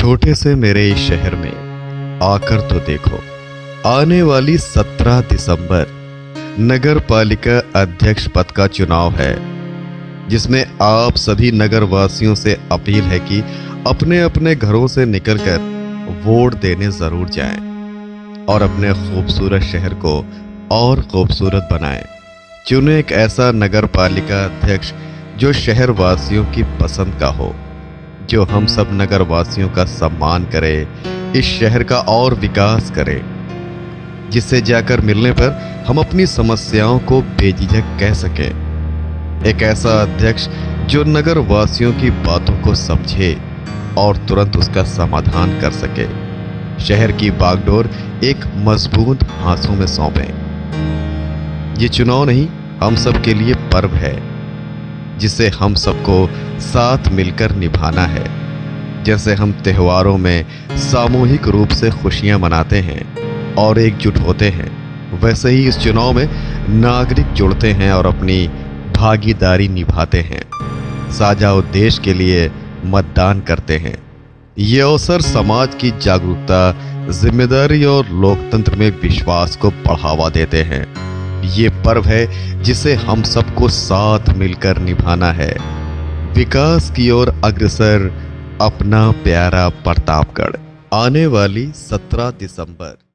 छोटे से मेरे इस शहर में आकर तो देखो। आने वाली 17 दिसंबर नगर पालिका अध्यक्ष पद का चुनाव है, जिसमें आप सभी नगर वासियों से अपील है कि अपने अपने घरों से निकलकर वोट देने जरूर जाएं और अपने खूबसूरत शहर को और खूबसूरत बनाएं। चुने एक ऐसा नगर पालिका अध्यक्ष जो शहर वासियों की पसंद का हो, जो हम सब नगर वासियों का सम्मान करे, इस शहर का और विकास करे, जिससे जाकर मिलने पर हम अपनी समस्याओं को बेझिझक कह सके। एक ऐसा अध्यक्ष जो नगर वासियों की बातों को समझे और तुरंत उसका समाधान कर सके। शहर की बागडोर एक मजबूत हाथों में सौंपे। ये चुनाव नहीं, हम सब के लिए पर्व है, जिसे हम सबको साथ मिलकर निभाना है। जैसे हम त्योहारों में सामूहिक रूप से खुशियां मनाते हैं और एकजुट होते हैं, वैसे ही इस चुनाव में नागरिक जुड़ते हैं और अपनी भागीदारी निभाते हैं, साझा उद्देश्य के लिए मतदान करते हैं। ये अवसर समाज की जागरूकता, जिम्मेदारी और लोकतंत्र में विश्वास को बढ़ावा देते हैं। ये पर्व है जिसे हम सबको साथ मिलकर निभाना है। विकास की ओर अग्रसर अपना प्यारा प्रतापगढ़। आने वाली 17 दिसंबर।